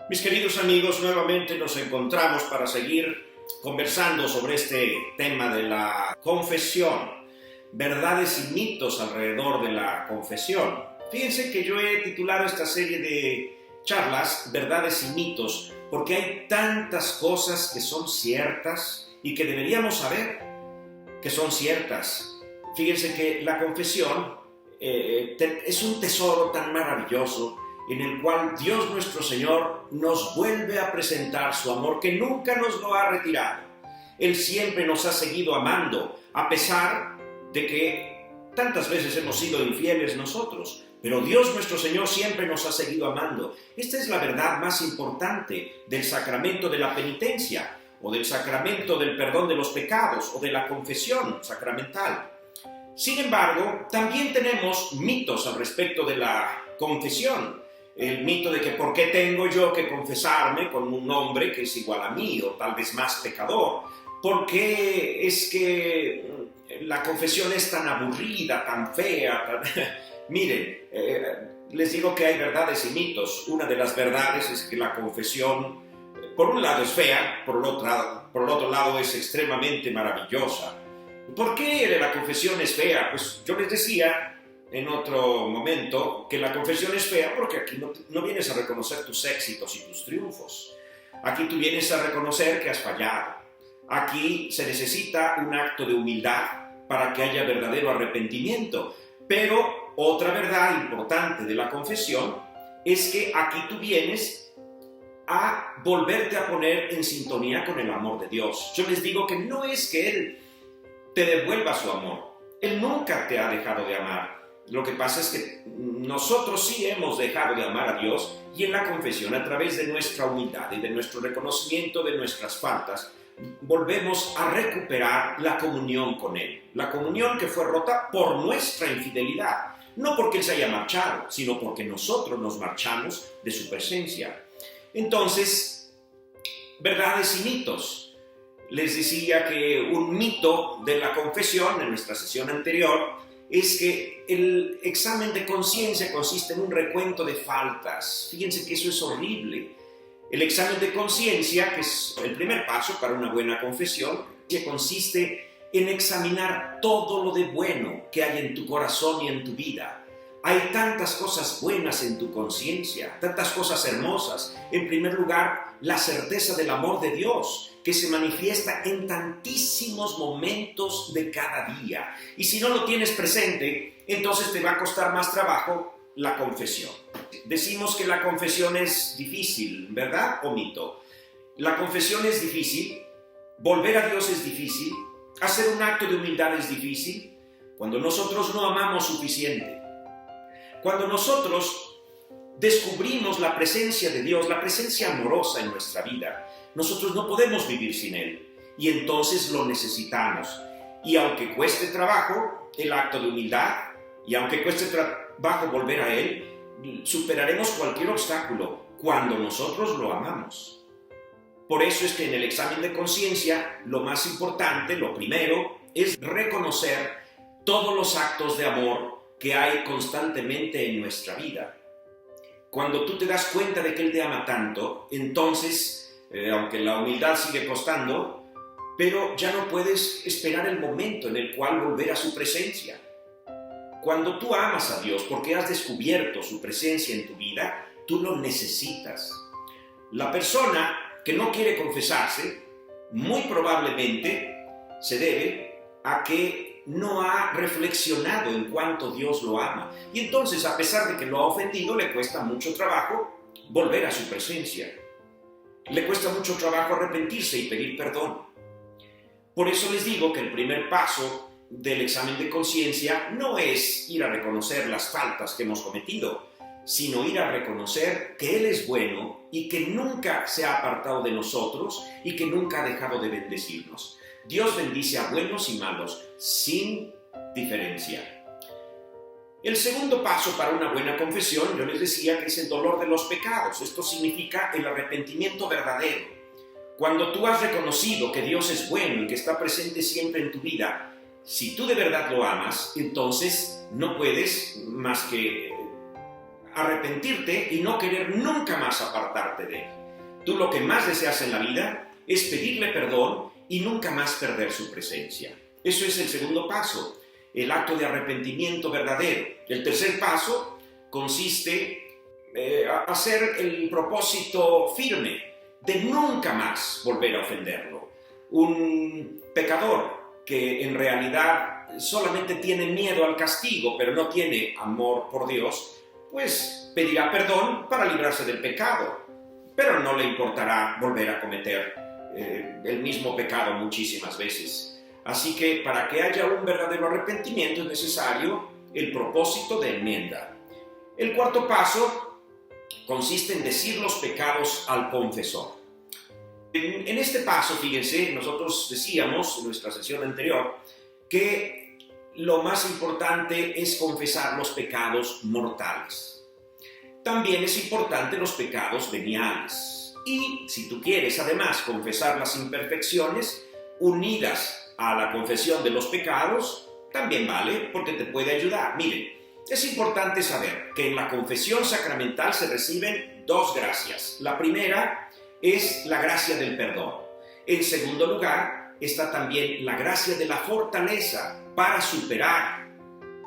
Mis queridos amigos, nuevamente nos encontramos para seguir conversando sobre este tema de la confesión, verdades y mitos alrededor de la confesión. Fíjense que yo he titulado esta serie de charlas verdades y mitos porque hay tantas cosas que son ciertas y que deberíamos saber que son ciertas. Fíjense que la confesión es un tesoro tan maravilloso en el cual Dios nuestro Señor nos vuelve a presentar su amor que nunca nos lo ha retirado. Él siempre nos ha seguido amando, a pesar de que tantas veces hemos sido infieles nosotros, pero Dios nuestro Señor siempre nos ha seguido amando. Esta es la verdad más importante del sacramento de la penitencia, o del sacramento del perdón de los pecados, o de la confesión sacramental. Sin embargo, también tenemos mitos al respecto de la confesión. El mito de que por qué tengo yo que confesarme con un hombre que es igual a mí o tal vez más pecador. ¿Por qué es que la confesión es tan aburrida, tan fea? Miren, les digo que hay verdades y mitos. Una de las verdades es que la confesión, por un lado es fea, por el otro lado es extremadamente maravillosa. ¿Por qué la confesión es fea? Pues yo les decía en otro momento que la confesión es fea porque aquí no vienes a reconocer tus éxitos y tus triunfos. Aquí tú vienes a reconocer que has fallado. Aquí se necesita un acto de humildad para que haya verdadero arrepentimiento. Pero otra verdad importante de la confesión es que aquí tú vienes a volverte a poner en sintonía con el amor de Dios. Yo les digo que no es que Él te devuelva su amor. Él nunca te ha dejado de amar. Lo que pasa es que nosotros sí hemos dejado de amar a Dios y en la confesión, a través de nuestra humildad y de nuestro reconocimiento de nuestras faltas, volvemos a recuperar la comunión con Él. La comunión que fue rota por nuestra infidelidad. No porque Él se haya marchado, sino porque nosotros nos marchamos de su presencia. Entonces, verdades y mitos. Les decía que un mito de la confesión en nuestra sesión anterior es que el examen de conciencia consiste en un recuento de faltas. Fíjense que eso es horrible. El examen de conciencia, que es el primer paso para una buena confesión, que consiste en examinar todo lo de bueno que hay en tu corazón y en tu vida. Hay tantas cosas buenas en tu conciencia, tantas cosas hermosas. En primer lugar, la certeza del amor de Dios, que se manifiesta en tantísimos momentos de cada día. Y si no lo tienes presente, entonces te va a costar más trabajo la confesión. Decimos que la confesión es difícil, ¿verdad o mito? La confesión es difícil, volver a Dios es difícil, hacer un acto de humildad es difícil, cuando nosotros no amamos suficiente. Cuando nosotros descubrimos la presencia de Dios, la presencia amorosa en nuestra vida, nosotros no podemos vivir sin Él y entonces lo necesitamos. Y aunque cueste trabajo el acto de humildad y aunque cueste trabajo volver a Él, superaremos cualquier obstáculo cuando nosotros lo amamos. Por eso es que en el examen de conciencia lo más importante, lo primero, es reconocer todos los actos de amor que hay constantemente en nuestra vida. Cuando tú te das cuenta de que Él te ama tanto, entonces, aunque la humildad sigue costando, pero ya no puedes esperar el momento en el cual volver a su presencia. Cuando tú amas a Dios porque has descubierto su presencia en tu vida, tú lo necesitas. La persona que no quiere confesarse, muy probablemente se debe a que no ha reflexionado en cuánto Dios lo ama. Y entonces, a pesar de que lo ha ofendido, le cuesta mucho trabajo volver a su presencia. Le cuesta mucho trabajo arrepentirse y pedir perdón. Por eso les digo que el primer paso del examen de conciencia no es ir a reconocer las faltas que hemos cometido, sino ir a reconocer que Él es bueno y que nunca se ha apartado de nosotros y que nunca ha dejado de bendecirnos. Dios bendice a buenos y malos, sin diferencia. El segundo paso para una buena confesión, yo les decía que es el dolor de los pecados. Esto significa el arrepentimiento verdadero. Cuando tú has reconocido que Dios es bueno y que está presente siempre en tu vida, si tú de verdad lo amas, entonces no puedes más que arrepentirte y no querer nunca más apartarte de él. Tú lo que más deseas en la vida es pedirle perdón y nunca más perder su presencia. Eso es el segundo paso, el acto de arrepentimiento verdadero. El tercer paso consiste en hacer el propósito firme de nunca más volver a ofenderlo. Un pecador que en realidad solamente tiene miedo al castigo, pero no tiene amor por Dios, pues pedirá perdón para librarse del pecado, pero no le importará volver a cometer el mismo pecado muchísimas veces. Así que para que haya un verdadero arrepentimiento es necesario el propósito de enmienda. El cuarto paso consiste en decir los pecados al confesor. En este paso, fíjense, nosotros decíamos en nuestra sesión anterior que lo más importante es confesar los pecados mortales. También es importante los pecados veniales. Y si tú quieres además confesar las imperfecciones unidas a la confesión de los pecados, también vale, porque te puede ayudar. Miren, es importante saber que en la confesión sacramental se reciben dos gracias. La primera es la gracia del perdón. En segundo lugar, está también la gracia de la fortaleza para superar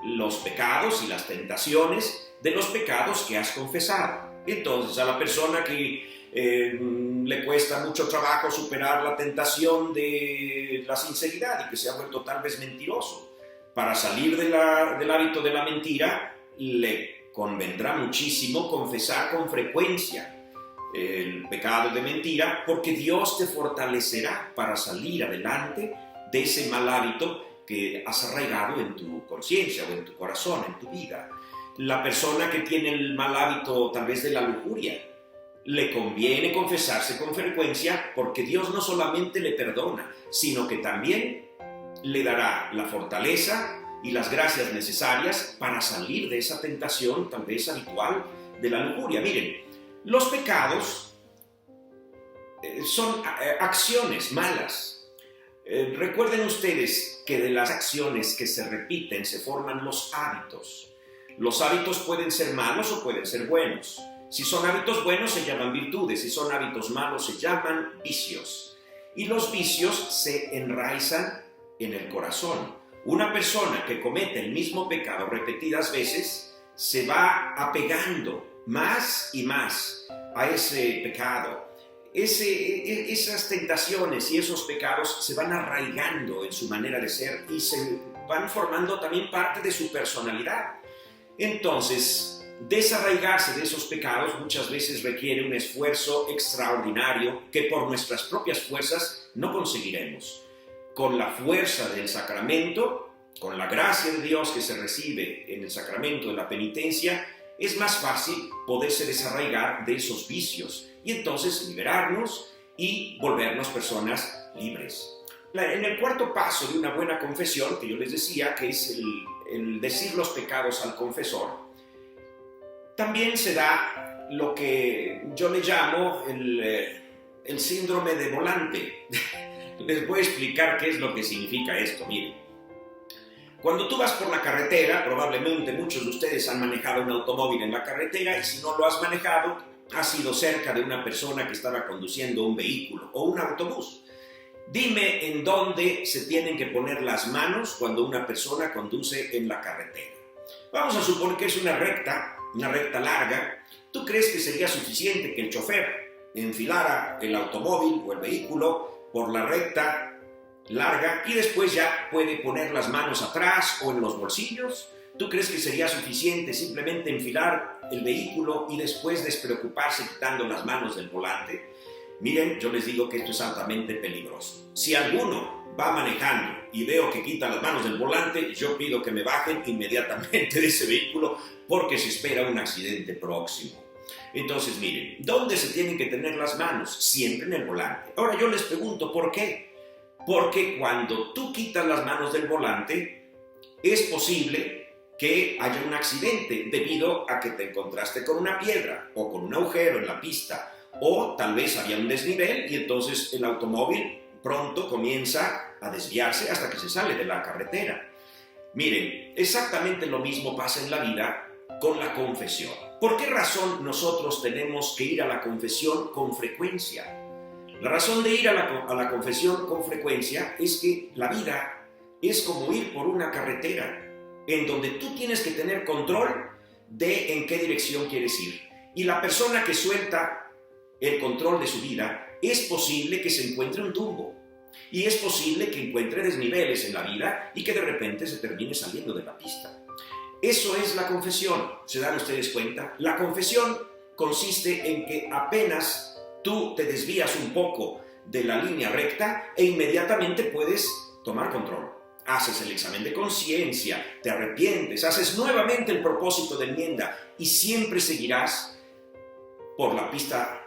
los pecados y las tentaciones de los pecados que has confesado. Entonces, a la persona que le cuesta mucho trabajo superar la tentación de la sinceridad y que se ha vuelto tal vez mentiroso, para salir del hábito de la mentira, le convendrá muchísimo confesar con frecuencia el pecado de mentira, porque Dios te fortalecerá para salir adelante de ese mal hábito que has arraigado en tu conciencia o en tu corazón, en tu vida. La persona que tiene el mal hábito tal vez de la lujuria, le conviene confesarse con frecuencia, porque Dios no solamente le perdona, sino que también le dará la fortaleza y las gracias necesarias para salir de esa tentación tal vez habitual de la lujuria. Miren, los pecados son acciones malas. Recuerden ustedes que de las acciones que se repiten se forman los hábitos. Los hábitos pueden ser malos o pueden ser buenos. Si son hábitos buenos se llaman virtudes, si son hábitos malos se llaman vicios. Y los vicios se enraizan en el corazón. Una persona que comete el mismo pecado repetidas veces se va apegando más y más a ese pecado. Esas tentaciones y esos pecados se van arraigando en su manera de ser y se van formando también parte de su personalidad. Entonces, desarraigarse de esos pecados muchas veces requiere un esfuerzo extraordinario que por nuestras propias fuerzas no conseguiremos. Con la fuerza del sacramento, con la gracia de Dios que se recibe en el sacramento de la penitencia, es más fácil poderse desarraigar de esos vicios y entonces liberarnos y volvernos personas libres. En el cuarto paso de una buena confesión, que yo les decía que es el decir los pecados al confesor, también se da lo que yo le llamo el síndrome de volante. Les voy a explicar qué es lo que significa esto. Miren, cuando tú vas por la carretera, probablemente muchos de ustedes han manejado un automóvil en la carretera, y si no lo has manejado, has ido cerca de una persona que estaba conduciendo un vehículo o un autobús. Dime en dónde se tienen que poner las manos cuando una persona conduce en la carretera. Vamos a suponer que es una recta larga. ¿Tú crees que sería suficiente que el chofer enfilara el automóvil o el vehículo por la recta larga y después ya puede poner las manos atrás o en los bolsillos? ¿Tú crees que sería suficiente simplemente enfilar el vehículo y después despreocuparse quitando las manos del volante? Miren, yo les digo que esto es altamente peligroso. Si alguno va manejando y veo que quita las manos del volante, yo pido que me bajen inmediatamente de ese vehículo, porque se espera un accidente próximo. Entonces, miren, ¿dónde se tienen que tener las manos? Siempre en el volante. Ahora yo les pregunto, ¿por qué? Porque cuando tú quitas las manos del volante, es posible que haya un accidente debido a que te encontraste con una piedra o con un agujero en la pista, o tal vez había un desnivel y entonces el automóvil pronto comienza a desviarse hasta que se sale de la carretera. Miren, exactamente lo mismo pasa en la vida con la confesión. ¿Por qué razón nosotros tenemos que ir a la confesión con frecuencia? La razón de ir a la confesión con frecuencia es que la vida es como ir por una carretera en donde tú tienes que tener control de en qué dirección quieres ir. Y la persona que suelta el control de su vida, es posible que se encuentre un tumbo. Y es posible que encuentre desniveles en la vida y que de repente se termine saliendo de la pista. Eso es la confesión. ¿Se dan ustedes cuenta? La confesión consiste en que apenas tú te desvías un poco de la línea recta e inmediatamente puedes tomar control. Haces el examen de conciencia, te arrepientes, haces nuevamente el propósito de enmienda y siempre seguirás por la pista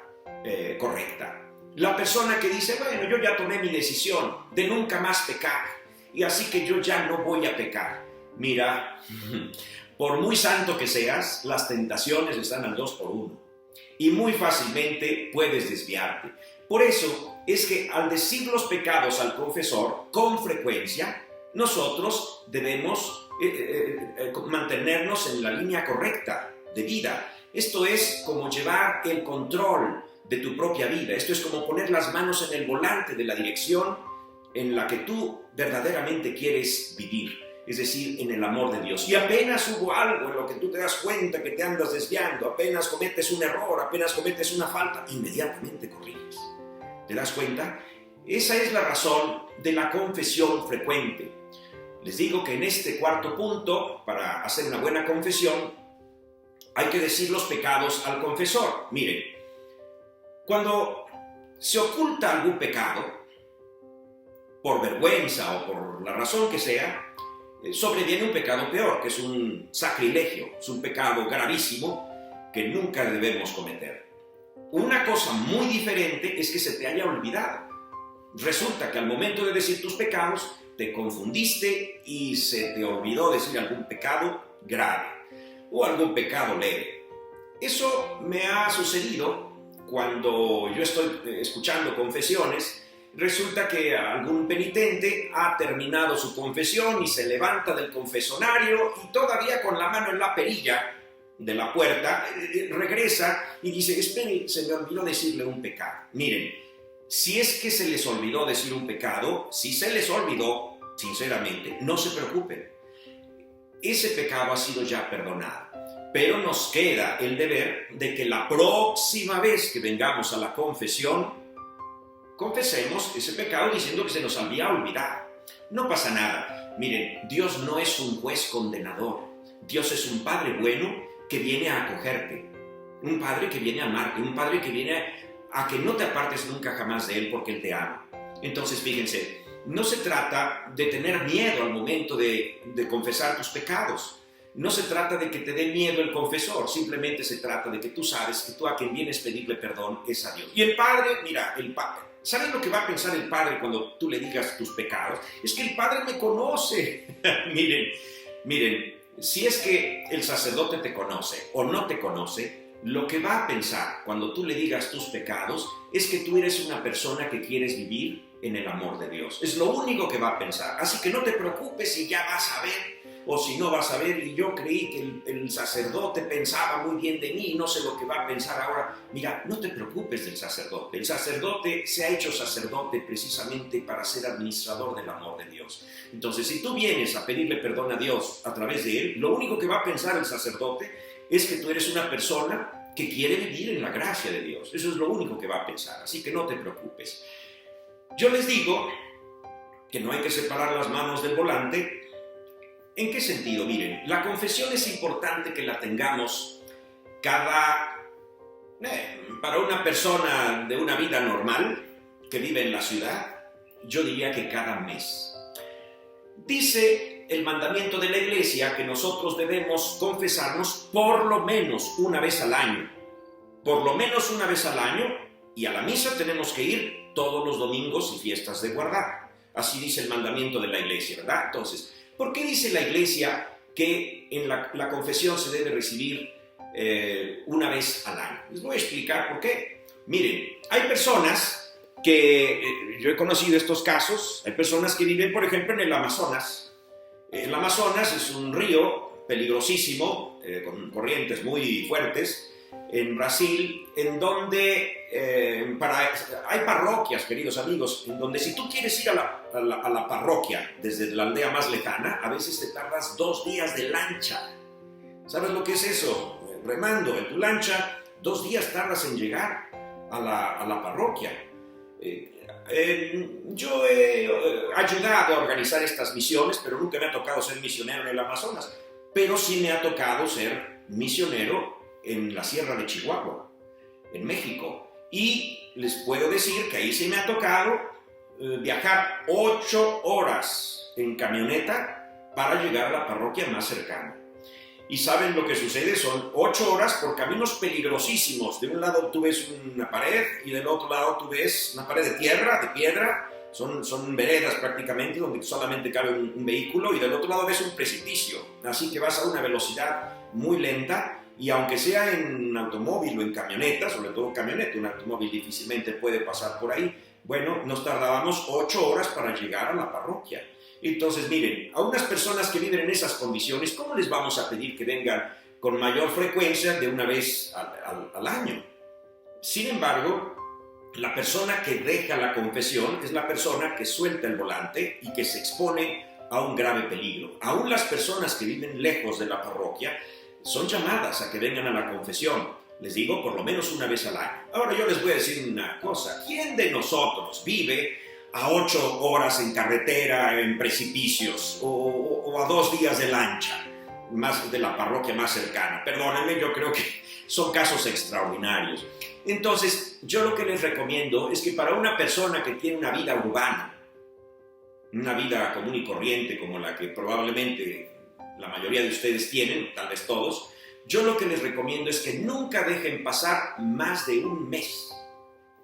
correcta. La persona que dice, bueno, yo ya tomé mi decisión de nunca más pecar y así que yo ya no voy a pecar. Mira, por muy santo que seas, las tentaciones están al 2 por 1 y muy fácilmente puedes desviarte. Por eso es que al decir los pecados al confesor con frecuencia, nosotros debemos mantenernos en la línea correcta de vida. Esto es como llevar el control de tu propia vida. Esto es como poner las manos en el volante de la dirección en la que tú verdaderamente quieres vivir, es decir, en el amor de Dios. Y apenas hubo algo en lo que tú te das cuenta que te andas desviando, apenas cometes un error, apenas cometes una falta, inmediatamente corriges. ¿Te das cuenta? Esa es la razón de la confesión frecuente. Les digo que en este cuarto punto, para hacer una buena confesión, hay que decir los pecados al confesor. Miren, cuando se oculta algún pecado, por vergüenza o por la razón que sea, sobreviene un pecado peor, que es un sacrilegio, es un pecado gravísimo que nunca debemos cometer. Una cosa muy diferente es que se te haya olvidado. Resulta que al momento de decir tus pecados, te confundiste y se te olvidó decir algún pecado grave o algún pecado leve. Eso me ha sucedido cuando yo estoy escuchando confesiones. Resulta que algún penitente ha terminado su confesión y se levanta del confesonario y todavía con la mano en la perilla de la puerta regresa y dice, espere, se me olvidó decirle un pecado. Miren, si es que se les olvidó decir un pecado, si se les olvidó, sinceramente, no se preocupen. Ese pecado ha sido ya perdonado. Pero nos queda el deber de que la próxima vez que vengamos a la confesión, confesemos ese pecado diciendo que se nos había olvidado. No pasa nada. Miren, Dios no es un juez condenador. Dios es un Padre bueno que viene a acogerte. Un Padre que viene a amarte. Un Padre que viene a que no te apartes nunca jamás de Él porque Él te ama. Entonces, fíjense, no se trata de tener miedo al momento de confesar tus pecados. No se trata de que te dé miedo el confesor, simplemente se trata de que tú sabes que tú a quien vienes a pedirle perdón es a Dios. Y el Padre, mira, el Padre, ¿sabes lo que va a pensar el Padre cuando tú le digas tus pecados? Es que el Padre me conoce. miren, si es que el sacerdote te conoce o no te conoce, lo que va a pensar cuando tú le digas tus pecados es que tú eres una persona que quieres vivir en el amor de Dios. Es lo único que va a pensar. Así que no te preocupes si ya vas a ver o si no vas a ver, y yo creí que el sacerdote pensaba muy bien de mí, no sé lo que va a pensar ahora. Mira, no te preocupes del sacerdote. El sacerdote se ha hecho sacerdote precisamente para ser administrador del amor de Dios. Entonces, si tú vienes a pedirle perdón a Dios a través de él, lo único que va a pensar el sacerdote es que tú eres una persona que quiere vivir en la gracia de Dios. Eso es lo único que va a pensar, así que no te preocupes. Yo les digo que no hay que separar las manos del volante. ¿En qué sentido? Miren, la confesión es importante que la tengamos para una persona de una vida normal que vive en la ciudad, yo diría que cada mes. Dice el mandamiento de la Iglesia que nosotros debemos confesarnos por lo menos una vez al año. Por lo menos una vez al año, y a la misa tenemos que ir todos los domingos y fiestas de guardar. Así dice el mandamiento de la Iglesia, ¿verdad? Entonces, ¿por qué dice la Iglesia que en la confesión se debe recibir una vez al año? Les voy a explicar por qué. Miren, hay personas que, yo he conocido estos casos, hay personas que viven, por ejemplo, en el Amazonas. El Amazonas es un río peligrosísimo, con corrientes muy fuertes en Brasil, en donde hay parroquias, queridos amigos, en donde si tú quieres ir a la parroquia desde la aldea más lejana, a veces te tardas 2 días de lancha. ¿Sabes lo que es eso? Remando en tu lancha, 2 días tardas en llegar a la parroquia. Yo he ayudado a organizar estas misiones, pero nunca me ha tocado ser misionero en el Amazonas. Pero sí me ha tocado ser misionero en la Sierra de Chihuahua, en México. Y les puedo decir que ahí sí me ha tocado viajar 8 horas en camioneta para llegar a la parroquia más cercana. Y ¿saben lo que sucede? Son 8 horas por caminos peligrosísimos. De un lado tú ves una pared y del otro lado tú ves una pared de tierra, de piedra. Son veredas prácticamente donde solamente cabe un vehículo, y del otro lado ves un precipicio. Así que vas a una velocidad muy lenta, y aunque sea en automóvil o en camioneta, sobre todo camioneta, un automóvil difícilmente puede pasar por ahí. Bueno, nos tardábamos 8 horas para llegar a la parroquia. Entonces, miren, a unas personas que viven en esas condiciones, ¿cómo les vamos a pedir que vengan con mayor frecuencia de una vez al año? Sin embargo, la persona que deja la confesión es la persona que suelta el volante y que se expone a un grave peligro. Aún las personas que viven lejos de la parroquia son llamadas a que vengan a la confesión. Les digo, por lo menos una vez al año. Ahora yo les voy a decir una cosa. ¿Quién de nosotros vive a 8 horas en carretera, en precipicios, o a 2 días de lancha más de la parroquia más cercana? Perdónenme, yo creo que son casos extraordinarios. Entonces, yo lo que les recomiendo es que para una persona que tiene una vida urbana, una vida común y corriente como la que probablemente la mayoría de ustedes tienen, tal vez todos, yo lo que les recomiendo es que nunca dejen pasar más de un mes.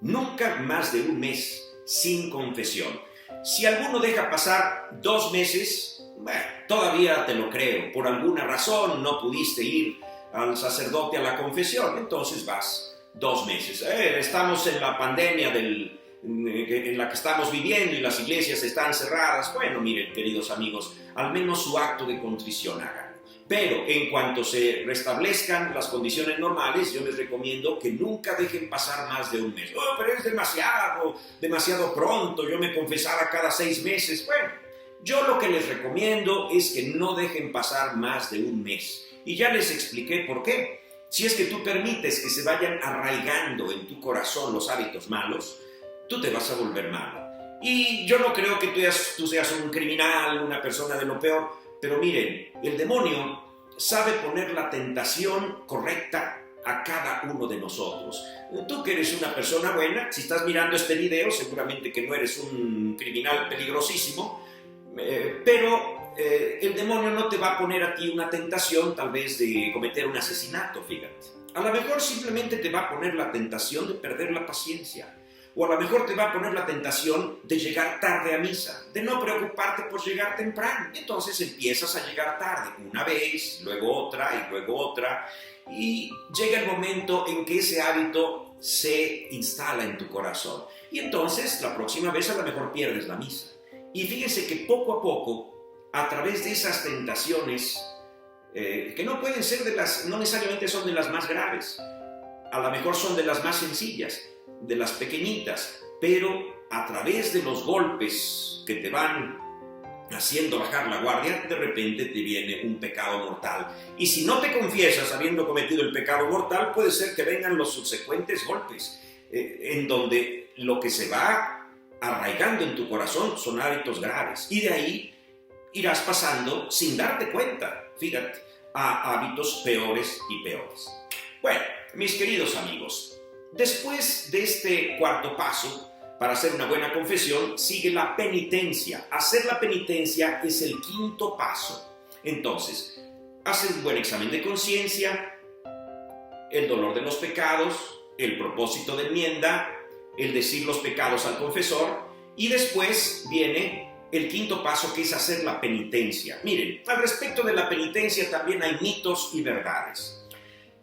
Nunca más de un mes sin confesión. Si alguno deja pasar 2 meses, bueno, todavía te lo creo. Por alguna razón no pudiste ir al sacerdote a la confesión, entonces vas 2 meses. Estamos en la pandemia en la que estamos viviendo y las iglesias están cerradas. Bueno, miren, queridos amigos, al menos su acto de contrición hagan. Pero en cuanto se restablezcan las condiciones normales, yo les recomiendo que nunca dejen pasar más de un mes. Oh, pero es demasiado pronto, yo me confesara cada 6 meses. Bueno, yo lo que les recomiendo es que no dejen pasar más de un mes. Y ya les expliqué por qué. Si es que tú permites que se vayan arraigando en tu corazón los hábitos malos, tú te vas a volver malo. Y yo no creo que tú seas un criminal, una persona de lo peor, pero miren, el demonio sabe poner la tentación correcta a cada uno de nosotros. Tú que eres una persona buena, si estás mirando este video, seguramente que no eres un criminal peligrosísimo, pero el demonio no te va a poner a ti una tentación tal vez de cometer un asesinato, fíjate. A lo mejor simplemente te va a poner la tentación de perder la paciencia. O a lo mejor te va a poner la tentación de llegar tarde a misa, de no preocuparte por llegar temprano. Entonces empiezas a llegar tarde, una vez, luego otra y luego otra. Y llega el momento en que ese hábito se instala en tu corazón. Y entonces la próxima vez a lo mejor pierdes la misa. Y fíjense que poco a poco, a través de esas tentaciones, que no pueden ser no necesariamente son de las más graves, a lo mejor son de las más sencillas, de las pequeñitas, pero a través de los golpes que te van haciendo bajar la guardia, de repente te viene un pecado mortal. Y si no te confiesas habiendo cometido el pecado mortal, puede ser que vengan los subsecuentes golpes, en donde lo que se va arraigando en tu corazón son hábitos graves. Y de ahí irás pasando, sin darte cuenta, fíjate, a hábitos peores y peores. Bueno, mis queridos amigos, después de este cuarto paso, para hacer una buena confesión, sigue la penitencia. Hacer la penitencia es el 5.º paso. Entonces, haces un buen examen de conciencia, el dolor de los pecados, el propósito de enmienda, el decir los pecados al confesor, y después viene el 5.º paso, que es hacer la penitencia. Miren, al respecto de la penitencia también hay mitos y verdades.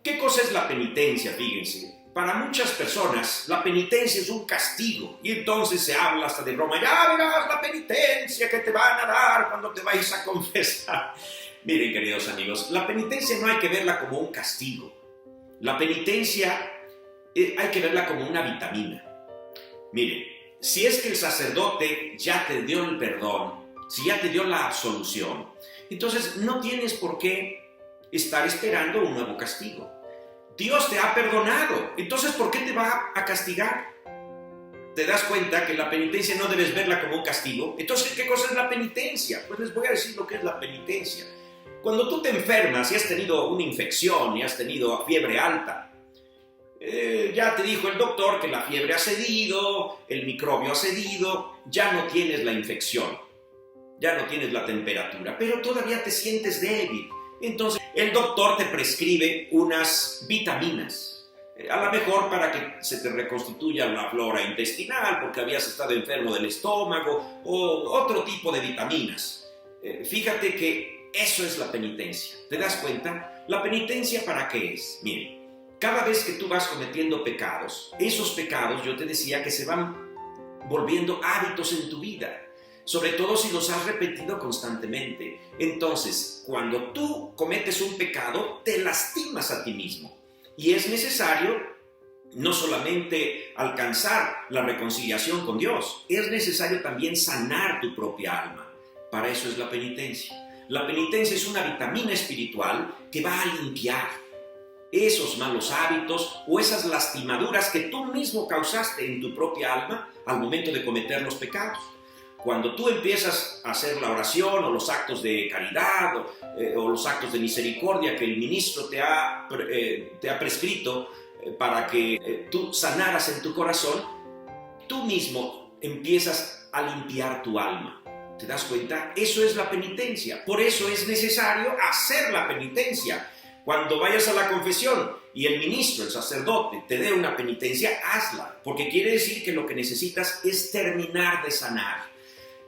¿Qué cosa es la penitencia? Fíjense. para muchas personas la penitencia es un castigo y entonces se habla hasta de broma, ya verás la penitencia que te van a dar cuando te vayas a confesar. Miren, queridos amigos, la penitencia no hay que verla como un castigo. La penitencia hay que verla como una vitamina. Miren, si es que el sacerdote ya te dio el perdón, si ya te dio la absolución, entonces no tienes por qué estar esperando un nuevo castigo. Dios te ha perdonado, entonces ¿por qué te va a castigar? ¿Te das cuenta que la penitencia no debes verla como un castigo? Entonces, ¿qué cosa es la penitencia? Pues les voy a decir lo que es la penitencia. Cuando tú te enfermas y has tenido una infección y has tenido fiebre alta, ya te dijo el doctor que la fiebre ha cedido, el microbio ha cedido, ya no tienes la infección, ya no tienes la temperatura, pero todavía te sientes débil. Entonces el doctor te prescribe unas vitaminas, a lo mejor para que se te reconstituya la flora intestinal porque habías estado enfermo del estómago o otro tipo de vitaminas. Fíjate que eso es la penitencia. ¿Te das cuenta? ¿La penitencia para qué es? Miren, cada vez que tú vas cometiendo pecados, esos pecados yo te decía que se van volviendo hábitos en tu vida. Sobre todo si los has repetido constantemente. Entonces, cuando tú cometes un pecado, te lastimas a ti mismo. Y es necesario no solamente alcanzar la reconciliación con Dios, es necesario también sanar tu propia alma. Para eso es la penitencia. La penitencia es una vitamina espiritual que va a limpiar esos malos hábitos o esas lastimaduras que tú mismo causaste en tu propia alma al momento de cometer los pecados. Cuando tú empiezas a hacer la oración o los actos de caridad o los actos de misericordia que el ministro te ha prescrito para que tú sanaras en tu corazón, tú mismo empiezas a limpiar tu alma. ¿Te das cuenta? Eso es la penitencia. Por eso es necesario hacer la penitencia. Cuando vayas a la confesión y el ministro, el sacerdote, te dé una penitencia, hazla, porque quiere decir que lo que necesitas es terminar de sanar.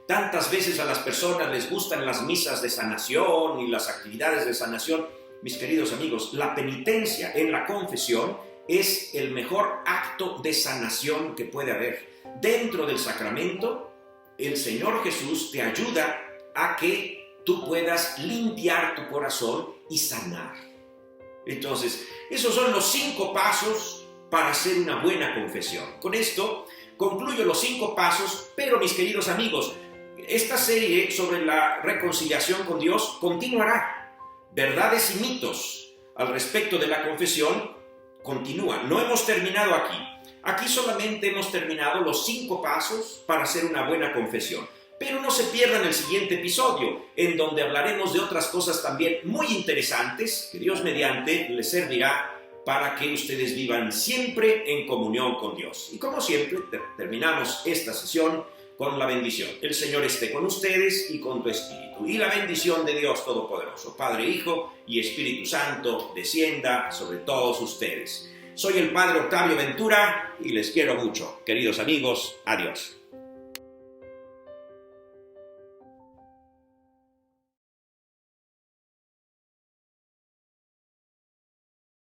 Tantas veces a las personas les gustan las misas de sanación y las actividades de sanación. Mis queridos amigos, la penitencia en la confesión es el mejor acto de sanación que puede haber. Dentro del sacramento, el Señor Jesús te ayuda a que tú puedas limpiar tu corazón y sanar. Entonces, esos son los 5 pasos para hacer una buena confesión. Con esto concluyo los 5 pasos, pero mis queridos amigos, esta serie sobre la reconciliación con Dios continuará. Verdades y mitos al respecto de la confesión continúa. No hemos terminado aquí. Aquí solamente hemos terminado los 5 pasos para hacer una buena confesión. Pero no se pierdan el siguiente episodio, en donde hablaremos de otras cosas también muy interesantes, que Dios mediante les servirá para que ustedes vivan siempre en comunión con Dios. Y como siempre, terminamos esta sesión con la bendición. El Señor esté con ustedes y con tu espíritu. Y la bendición de Dios Todopoderoso, Padre, Hijo y Espíritu Santo, descienda sobre todos ustedes. Soy el Padre Octavio Ventura y les quiero mucho. Queridos amigos, adiós.